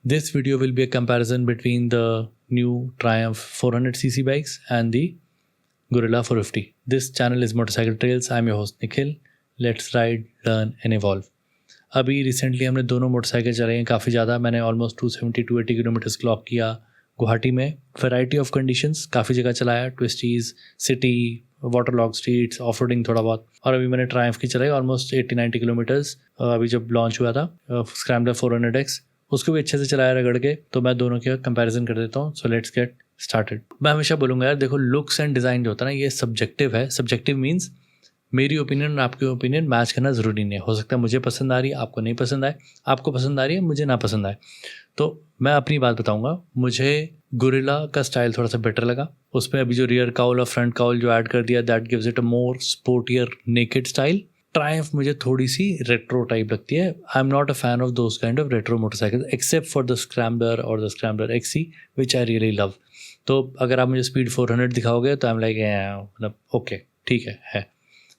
This video will be a comparison between the new Triumph 400cc bikes and the Gorilla 450. This channel is Motorcycle Trails. I'm your host Nikhil. Let's ride, learn and evolve. अभी recently हमने दोनों motorcycle चलाए हैं काफ़ी ज़्यादा. मैंने almost 270-280 kilometres clock किया गुवाहाटी में. वैरायटी ऑफ कंडीशंस काफ़ी जगह चलाया, twisties, city, water logged streets, off roading थोड़ा बहुत. और अभी मैंने ट्रायम्फ की चलाई ऑलमोस्ट 80-90 किलोमीटर्स. अभी जब लॉन्च हुआ था स्क्रैम्बलर 400X, उसको भी अच्छे से चलाया रगड़ के. तो मैं दोनों का कंपैरिजन कर देता हूँ. So let's get started. मैं हमेशा बोलूँगा यार, देखो लुक्स एंड डिज़ाइन जो होता है ना, ये सब्जेक्टिव है. सब्जेक्टिव मीन्स मेरी ओपिनियन और आपकी ओपिनियन मैच करना ज़रूरी नहीं है. हो सकता है मुझे पसंद आ रही है, आपको नहीं पसंद आए, आपको पसंद आ रही है, मुझे ना पसंद आए. तो मैं अपनी बात बताऊंगा. मुझे गोरिल्ला का स्टाइल थोड़ा सा बेटर लगा. उसमें अभी जो रियर काउल और फ्रंट काउल जो ऐड कर दिया, that gives it a more sportier naked style. Triumph मुझे थोड़ी सी रेट्रो टाइप लगती है. I am not a fan of those kind of retro motorcycle except for the scrambler और the scrambler XC which I really love. तो अगर आप मुझे स्पीड 400 दिखाओगे तो आई एम लाइक मतलब ओके ठीक है.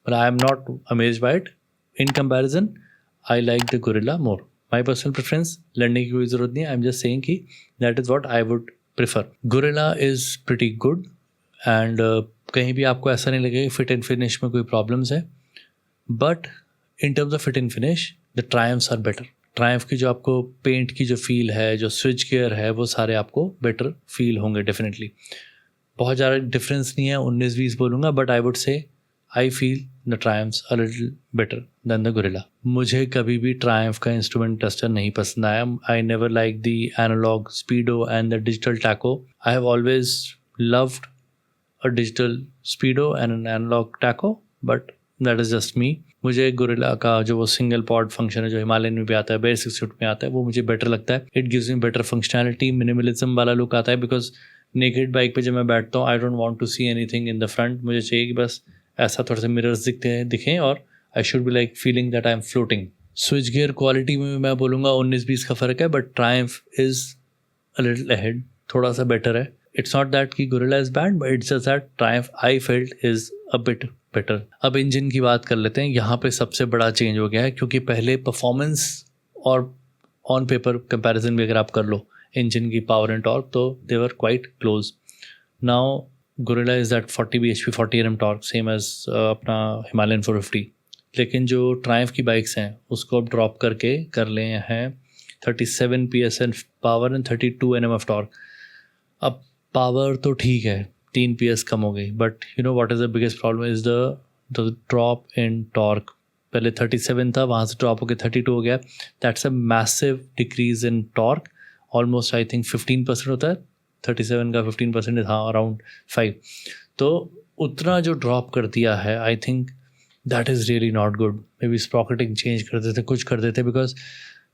But I am not amazed by it. In comparison, I like the Gorilla more. My personal preference, लड़ने की कोई ज़रूरत नहीं है. I'm just saying कि that is what I would prefer. Gorilla is pretty good and कहीं भी आपको ऐसा नहीं लगेगा फिट एंड फिनिश में कोई प्रॉब्लम्स है. But in terms of fit and finish the Triumphs are better. Triumph की जो आपको पेंट की जो फील है, जो स्विच गियर है, वो सारे आपको बेटर फील होंगे डेफिनेटली. बहुत ज़्यादा डिफरेंस नहीं है, 19-20 बोलूँगा, बट आई वुड से I feel the Triumphs a little better than the Gorilla. मुझे कभी भी Triumph का इंस्ट्रूमेंट क्लस्टर नहीं पसंद आया. I never liked the analog Speedo and the digital tacho. I have always loved a digital Speedo and an analog tacho, but that is just me. मुझे Gorilla का जो वो सिंगल पॉड फंक्शन है जो Himalayan में भी आता है, बेयर 6 में आता है, वो मुझे बेटर लगता है. It gives me better functionality, minimalism वाला लुक आता है. बिकॉज नेकेड बाइक पे जब मैं बैठता हूँ, I don't want to see anything in the front. मुझे चाहिए कि बस ऐसा थोड़ा सा मिरर्स दिखें और I should be like feeling that I am floating. Switch gear quality में मैं बोलूँगा 19-20 का फ़र्क है, but Triumph is a little ahead, थोड़ा सा बेटर है. इट्स नॉट दैट कि gorilla is bad, but it's just that Triumph I felt is a bit better. अब इंजन की बात कर लेते हैं. यहाँ पे सबसे बड़ा चेंज हो गया है, क्योंकि पहले परफॉर्मेंस और ऑन पेपर कंपैरिजन भी अगर आप कर लो इंजन की पावर एंड टॉर्क, तो they were quite close. Now Gorilla is that 40 bhp 40 Nm torque, same as अपना हिमालयन 450. लेकिन जो ट्रायम्फ की बाइक्स हैं उसको अब ड्रॉप करके कर ले हैं 37 PS power and 32 Nm of torque. अब पावर तो ठीक है, 3 PS कम हो गई, but you know what is the biggest problem is the drop in torque. पहले 37 था, वहाँ से ड्रॉप होकर 32 हो गया. That's a massive decrease in torque. Almost I think 15% होता है. 37 का 15% हाँ अराउंड 5. तो उतना जो ड्रॉप कर दिया है, I think that is really not good. Maybe sprocketing change कर देते, कुछ कर देते, बिकॉज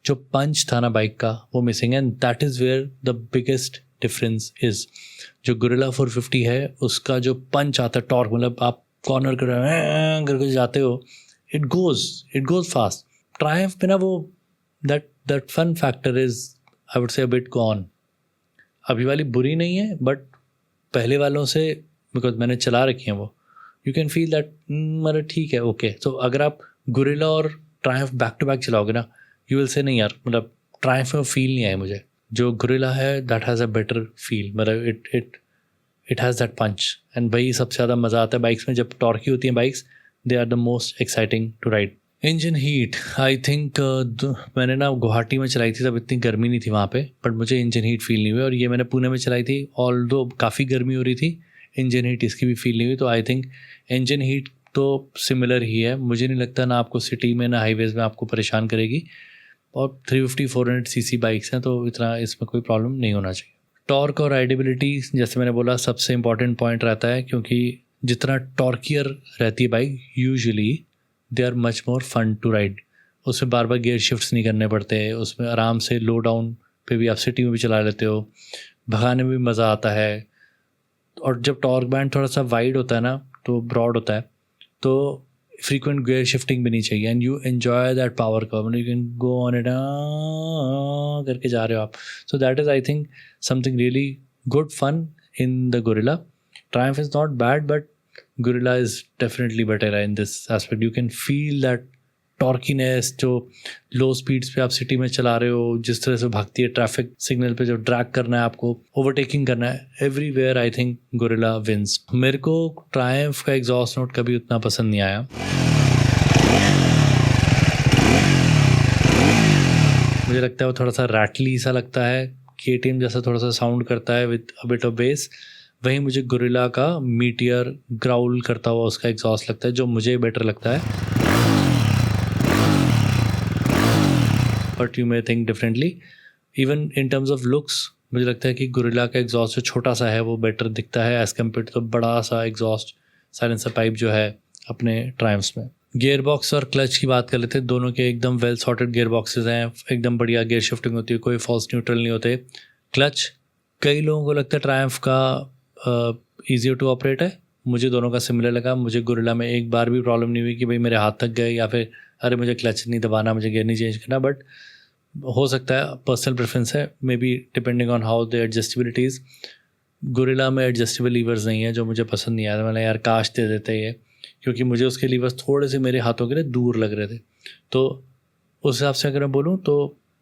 जो पंच था ना बाइक का वो मिसिंग है. And that is where the biggest difference is. जो गोरिल्ला 450 है उसका जो पंच आता है, टॉर्क, मतलब आप कॉर्नर करके जाते हो, इट गोज़ फास्ट. ट्रायम्फ पे ना वो that fun factor is I would say a bit gone. अभी वाली बुरी नहीं है, बट पहले वालों से, बिकॉज मैंने चला रखी हैं वो, यू कैन फील दैट मतलब ठीक है ओके. तो अगर आप गोरिल्ला और ट्रायम्फ बैक टू बैक चलाओगे ना, यू विल से नहीं यार, मतलब ट्रायम्फ में फील नहीं आया मुझे. जो गोरिल्ला है that has a better feel, मतलब it has that punch. And भाई सबसे ज़्यादा मज़ा आता है बाइक्स में जब टॉर्की होती हैं bikes. They are the most exciting to ride. Engine heat I think मैंने ना गुवाहाटी में चलाई थी, तब इतनी गर्मी नहीं थी वहाँ पे, बट मुझे इंजन हीट फील नहीं हुई. और ये मैंने पुणे में चलाई थी, ऑल्दो काफ़ी गर्मी हो रही थी, इंजन हीट इसकी भी फील नहीं हुई. तो आई थिंक इंजन हीट तो सिमिलर ही है. मुझे नहीं लगता ना आपको सिटी में ना हाईवेज़ में आपको परेशान करेगी. और 350-400cc बाइक्स हैं, तो इतना इसमें कोई प्रॉब्लम नहीं होना चाहिए. टॉर्क और राइडेबिलिटी जैसे मैंने बोला सबसे इंपॉर्टेंट पॉइंट रहता है, क्योंकि जितना टॉर्कियर रहती है bike usually they are much more fun to ride. उसमें बार बार गियर शिफ्ट्स नहीं करने पड़ते. उसमें आराम से लो डाउन पे भी आप सिटी में भी चला लेते हो, भगाने में भी मज़ा आता है. और जब टॉर्क बैंड थोड़ा सा वाइड होता है ना, तो ब्रॉड होता है, तो फ्रीक्वेंट गियर शिफ्टिंग भी नहीं चाहिए. And you enjoy that power curve, you can go on it करके जा रहे हो आप. So that is I think something really good fun in the Gorilla. Triumph is not bad, but Gorilla is definitely better in this aspect. You can feel that टॉर्कीनेस जो लो speeds पे आप city में चला रहे हो, जिस तरह से भागती है ट्रैफिक सिग्नल पे, जो ड्रैग करना है आपको, ओवरटेकिंग करना है, everywhere I think Gorilla wins. मेरे को ट्रायम्फ का एग्जॉस्ट नोट कभी उतना पसंद नहीं आया। मुझे लगता है वो थोड़ा सा रैटली सा लगता है, KTM जैसा थोड़ा सा साउंड करता है with a bit of base. वहीं मुझे गोरिल्ला का मीटियर ग्राउल करता हुआ उसका एग्जॉस्ट लगता है, जो मुझे बेटर लगता है। But you may think differently. Even in terms of looks मुझे लगता है कि गोरिल्ला का एग्जॉस्ट जो छोटा सा है वो बेटर दिखता है एज़ कम्पेयर टू द बड़ा सा एग्जॉस्ट साइलेंसर पाइप जो है अपने ट्रायम्फ्स में। गियर बॉक्स और क्लच की बात कर लेते हैं। दोनों के एकदम वेल सॉर्टेड गियर बॉक्सेस हैं, एकदम बढ़िया गियर शिफ्टिंग होती है, कोई फॉल्स न्यूट्रल नहीं होते। क्लच कई लोगों को लगता है ट्रायम्फ का ईजियर टू ऑपरेट है, मुझे दोनों का सिमिलर लगा। मुझे गोरिल्ला में एक बार भी प्रॉब्लम नहीं हुई कि भाई मेरे हाथ थक गए या फिर अरे मुझे क्लच नहीं दबाना, मुझे गियर नहीं चेंज करना। बट हो सकता है पर्सनल प्रेफरेंस है, maybe depending on how the adjustabilities. Gorilla में एडजस्टेबल लीवर्स नहीं है जो मुझे पसंद नहीं आया। मैंने यार काश दे देते ये, क्योंकि मुझे उसके लीवर्स थोड़े से मेरे हाथों के लिए दूर लग रहे थे। तो उस हिसाब से अगर मैं बोलूँ तो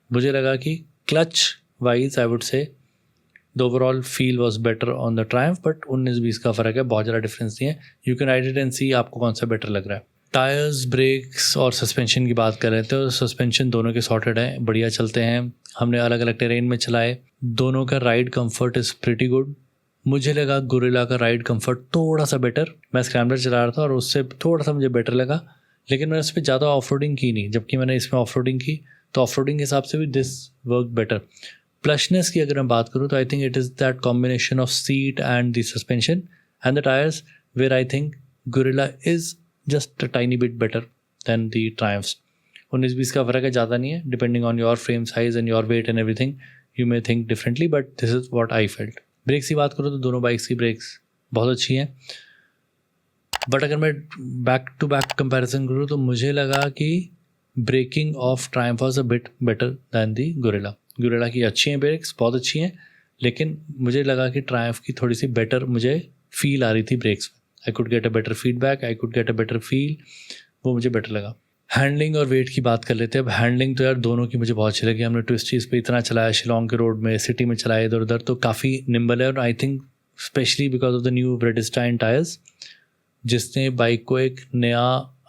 मुझे लगा कि clutch wise I would say the overall feel was better on the Triumph. But 19-20 का फ़र्क है, बहुत ज़्यादा डिफरेंस नहीं है। You can write it and see आपको कौन सा बेटर लग रहा है। टायर्स, ब्रेक्स और सस्पेंशन की बात कर रहे थे, तो सस्पेंशन दोनों के सॉर्टेड हैं, बढ़िया चलते हैं। हमने अलग अलग टेरेन में चलाए, दोनों का ride comfort is pretty good. मुझे लगा गोरिल्ला का राइड कंफर्ट थोड़ा सा बेटर। मैं स्क्रैम्बलर चला रहा था और उससे थोड़ा सा मुझे बेटर लगा, लेकिन मैंने उस पर ज़्यादा ऑफ रोडिंग की नहीं, जबकि मैंने इसमें ऑफ रोडिंग की तो ऑफ रोडिंग के हिसाब से भी दिस वर्क बेटर। प्लशनेस की अगर मैं बात करूँ तो I think it is that combination of seat and the suspension and the tyres where I think Gorilla is just a tiny bit better than the Triumphs. 19-20 का फ़र्क है, ज़्यादा नहीं है। Depending on your frame size and your weight and everything you may think differently, but this is what I felt. Brakes की बात करूँ तो दोनों बाइक्स की ब्रेक्स बहुत अच्छी हैं। बट अगर मैं बैक टू बैक कंपैरिजन करूँ तो मुझे लगा कि braking of Triumph was a bit better than the Gorilla. Gorilla की अच्छी हैं ब्रेक्स, बहुत अच्छी हैं, लेकिन मुझे लगा कि ट्रायम्फ की थोड़ी सी बेटर मुझे फील आ रही थी ब्रेक्स में। I could get a better feedback, I could get a better feel, वो मुझे बेटर लगा। हैंडलिंग और वेट की बात कर लेते हैं। अब हैंडलिंग तो यार दोनों की मुझे बहुत अच्छी लगी। हमने ट्विस्टीज़ पे इतना चलाया, शिलोंग के रोड में, सिटी में चलाया इधर उधर, तो काफ़ी निम्बल है। और I think specially because of the new Bridgestone tyres, जिसने बाइक को एक नया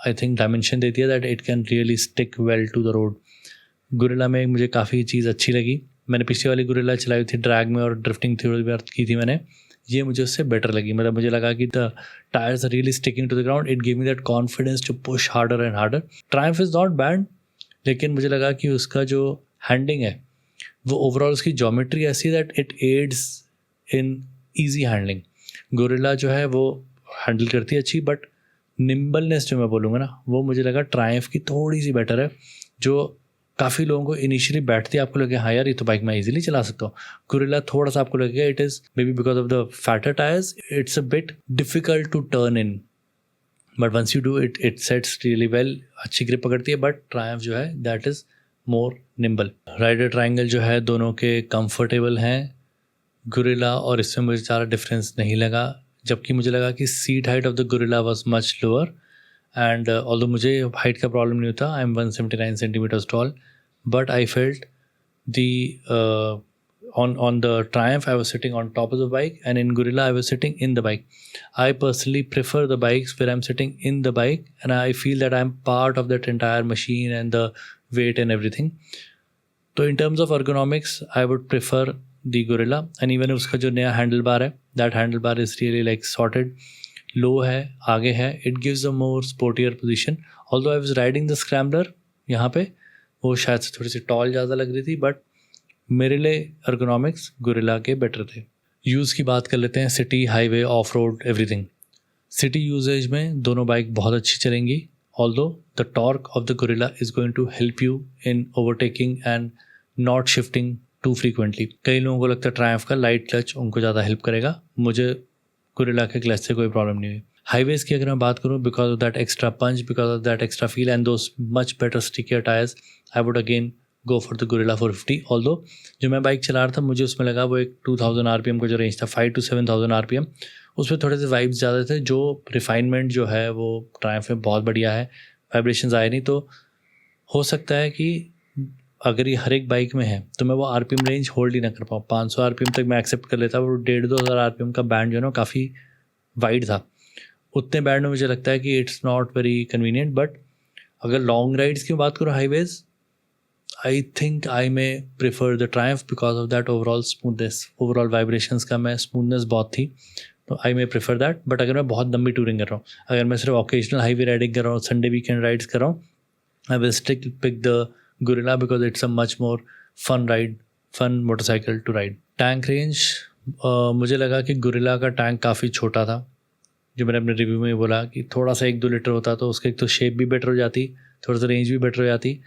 आई थिंक डायमेंशन दे दिया that it can really stick well to the road. Gorilla में मुझे काफ़ी चीज़ अच्छी लगी। मैंने पिछली वाली गोरिल्ला चलाई थी ड्रैग में और ड्रिफ्टिंग थ्योरी बार की थी मैंने, ये मुझे उससे बेटर लगी। मतलब मुझे लगा कि the tyres are really sticking to the ground, it give me that confidence to push harder and harder. Triumph is not bad, लेकिन मुझे लगा कि उसका जो हैंडलिंग है वो ओवरऑल उसकी ज्योमेट्री ऐसी that it adds in easy handling. Gorilla जो है वो हैंडल करती है अच्छी, बट निम्बलनेस जो मैं बोलूँगा ना, वो मुझे लगा ट्रायम्फ की थोड़ी सी बेटर है, जो काफ़ी लोगों को इनिशियली बैठती है, आपको लगे हाँ यार ये तो बाइक मैं इजीली चला सकता हूँ। गोरिल्ला थोड़ा सा आपको लगेगा it is may be because of the fatter tyres it's a bit difficult to turn in, but once you do it it sets really well, अच्छी ग्रिप पकड़ती है। बट ट्रायम्फ जो है that is more nimble. Rider triangle जो है दोनों के comfortable हैं। गोरिल्ला और इसमें मुझे ज़्यादा डिफरेंस नहीं लगा, जबकि मुझे लगा कि seat height of the Gorilla was much lower and although मुझे हाइट का प्रॉब्लम नहीं होता, I am 179 centimetres tall, but I felt the on the Triumph I was sitting on top of the bike, and in Gorilla I was sitting in the bike. I personally prefer the bikes where I'm sitting in the bike and I feel that I'm part of that entire machine and the weight and everything. So in terms of ergonomics I would prefer the Gorilla, and even उसका जो नया handle bar है, that handle bar is really like sorted, low है, आगे है, it gives a more sportier position. Although I was riding the Scrambler यहाँ पे, वो शायद से थोड़ी सी टॉल ज़्यादा लग रही थी, बट मेरे लिए ergonomics गोरिल्ला के बेटर थे। यूज़ की बात कर लेते हैं, city, highway, off road, everything. City uses में दोनों बाइक बहुत अच्छी चलेंगी, although the torque of the Gorilla is going to help you in overtaking and not shifting to frequently. कई लोगों को लगता है ट्रायम्फ का लाइट क्लच उनको ज़्यादा हेल्प करेगा, मुझे गोरिल्ला के क्लच से कोई प्रॉब्लम नहीं हुई। हाईवेज की अगर मैं बात करूँ, because of that extra punch, because of that extra feel and those much better stickier tyres, I would again go for the Gorilla 450। Although जो मैं बाइक चला रहा था मुझे उसमें लगा वो एक 2000 RPM का जो रेंज था, 5 to 7000 RPM, उसमें थोड़े से वाइब्स ज़्यादा थे। जो रिफाइनमेंट जो है वो ट्रायम्फ में बहुत बढ़िया है, वाइब्रेशंस आए नहीं, तो हो सकता है कि अगर ये हर एक बाइक में है तो मैं वो RPM रेंज होल्ड ही ना कर पाऊँ। 500 RPM तक मैं एक्सेप्ट कर लेता, वो 1,500-2,000 RPM का बैंड जो है ना काफ़ी वाइड था। उतने बैंड में मुझे लगता है कि it's not very convenient. But अगर लॉन्ग राइड्स की बात करो highways, I think I may prefer the Triumph because of that overall smoothness, overall vibrations का मैं स्मूथनेस बहुत थी, तो आई मे प्रेफर दैट। बट अगर मैं बहुत लंबी टूरिंग कर रहा हूँ, अगर मैं सिर्फ ओकेजनल हाईवे राइडिंग कर रहा हूँ, संडे वीकेंड राइड्स कर रहा हूँ, I will still pick the Gorilla because it's a much more fun motorcycle to ride. Tank range मुझे लगा कि गोरिल्ला का टैंक काफ़ी छोटा था, जो मैंने अपने रिव्यू में बोला कि थोड़ा सा 1-2 लीटर होता तो उसका एक तो शेप भी बेटर हो जाती, थोड़ा सा रेंज भी बेटर हो जाती।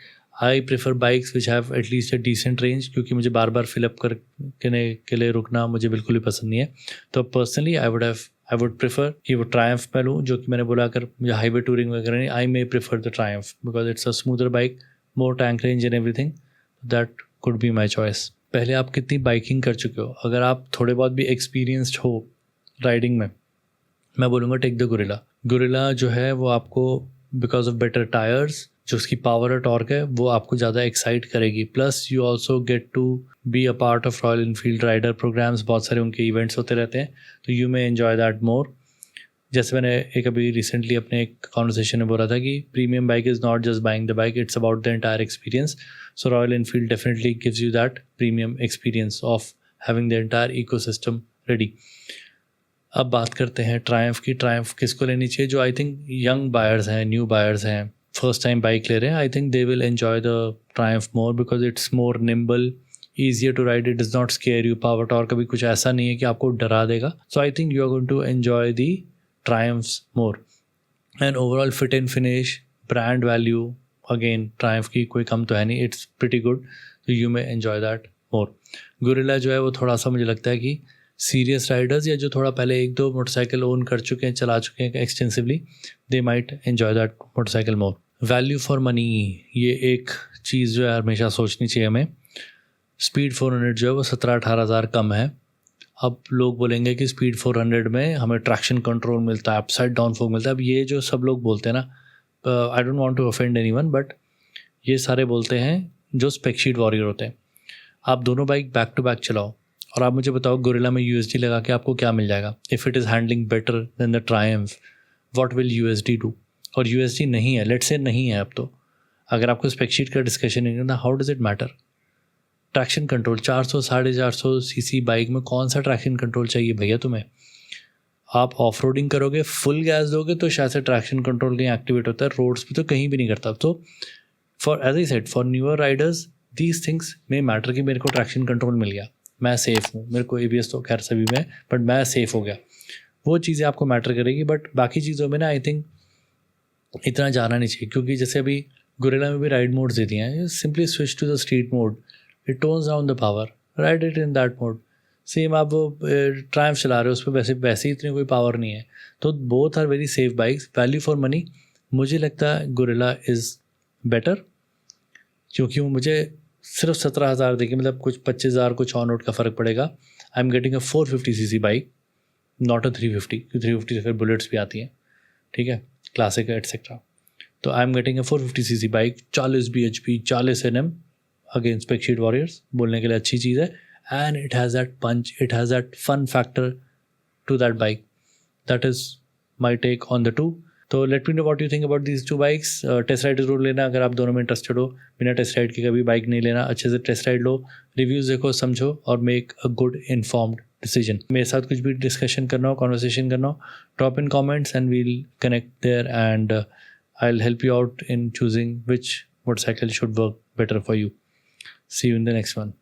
I prefer bikes which have at least a decent range, क्योंकि मुझे बार बार फिलअप करने के लिए रुकना मुझे बिल्कुल भी पसंद नहीं है। तो पर्सनली आई वुड प्रेफर कि वो ट्रायम्फ मैं लूँ, जो कि मैंने बोला अगर मुझे हाईवे टूरिंग वगैरह नहीं, I may prefer the Triumph because it's a smoother bike, more tank range and everything, that could be my choice. पहले आप कितनी बाइकिंग कर चुके हो? अगर आप थोड़े बहुत भी एक्सपीरियंस्ड हो राइडिंग में, मैं बोलूँगा टेक द गोरिल्ला। गोरिल्ला जो है वो आपको बिकॉज ऑफ बेटर टायर्स, जो उसकी पावर और टॉर्क है, वो आपको ज़्यादा एक्साइट करेगी। Plus you also get to be a part of Royal Enfield rider programs, बहुत सारे उनके इवेंट्स होते रहते हैं, तो you may enjoy that more. जैसे मैंने एक अभी रिसेंटली अपने एक कॉन्वर्सेशन में बोला था कि premium bike is not just buying the bike, it's about the entire experience. So royal Enfield definitely gives you that premium experience of having the entire ecosystem ready. अब बात करते हैं ट्रायम्फ की। ट्रायम्फ किसको लेनी चाहिए? जो आई थिंक यंग बायर्स हैं, न्यू बायर्स हैं, फर्स्ट टाइम बाइक ले रहे हैं, I think they will enjoy the Triumph more because it's more nimble, easier to ride, it does not scare you. Power torque कभी कुछ ऐसा नहीं है कि आपको डरा देगा। So I think you are going to enjoy the Triumphs more. And overall fit and finish, brand value, again Triumph की कोई कम तो है नहीं, इट्स प्रिटी गुड, तो you may enjoy that more. Gorilla जो है वो थोड़ा सा मुझे लगता है कि सीरियस राइडर्स या जो थोड़ा पहले 1-2 मोटरसाइकिल ओन कर चुके हैं, चला चुके हैं extensively, they might enjoy that motorcycle more. Value for money, ये एक चीज़ जो है हमेशा सोचनी चाहिए हमें। स्पीड 400 जो है वो 17-18 हज़ार कम है। अब लोग बोलेंगे कि स्पीड 400 में हमें ट्रैक्शन कंट्रोल मिलता है, अपसाइड डाउन फोक मिलता है। अब ये जो सब लोग बोलते हैं ना, I don't want to offend anyone, but ये सारे बोलते हैं जो स्पेकशीट वॉरियर होते हैं। आप दोनों बाइक बैक टू बैक चलाओ और आप मुझे बताओ गोरिल्ला में USD लगा के आपको क्या मिल जाएगा। If it is handling better than the Triumph, what will USD do? और USD नहीं है, लेट्स से नहीं है अब तो, अगर आपको स्पेकशीट का डिस्कशन नहीं करना, how does it matter? Traction control 400-450 CC bike में कौन सा ट्रैक्शन कंट्रोल चाहिए भैया तुम्हें? आप ऑफ रोडिंग करोगे, फुल गैस दोगे तो शायद से ट्रैक्शन कंट्रोल कहीं एक्टिवेट होता है, रोड्स पे तो कहीं भी नहीं करता। तो for as I said, for newer riders these things में मैटर कि मेरे को ट्रैक्शन कंट्रोल मिल गया, मैं सेफ़ हूँ, मेरे को ABS तो खैर सभी में, बट मैं सेफ़ हो गया, वो चीज़ें आपको मैटर करेगी। बट बाकी चीज़ों में ना आई थिंक इतना जाना नहीं चाहिए, क्योंकि जैसे अभी गोरिल्ला में भी राइड मोड्स दे दिए हैं, simply switch to the street mode, it tones down the power, ride it in that mode. Same आप वो ट्रायम्फ चला रहे हो, उस पर वैसे ही इतनी कोई पावर नहीं है, तो both are very safe bikes. Value for money मुझे लगता है गोरिल्ला इज़ बेटर, क्योंकि वो मुझे सिर्फ 17,000 देके, मतलब कुछ 25,000 कुछ ऑन रोड का फ़र्क पड़ेगा। आई am getting a 450cc bike, not a 350, 350 से फिर बुलेट्स भी आती हैं, ठीक है, क्लासिक एटसेट्रा। तो I am getting a 450cc bike, 40 bhp, 40 Nm, again spec sheet warriors बोलने के लिए अच्छी चीज़ है। And it has that punch, it has that fun factor to that bike. That is my take on the two. तो let me know what you think about these two bikes. Test ride जरूर लेना अगर आप दोनों में interested हो। बिना test ride के कभी बाइक नहीं लेना, अच्छे से टेस्ट राइड लो, रिव्यूज़ देखो, समझो और make a good informed decision. मेरे साथ कुछ भी डिस्कशन करना हो, कॉन्वर्सेशन करना हो, drop in comments and we'll connect there and I will help you out in choosing which motorcycle should work better for you. See you in the next one.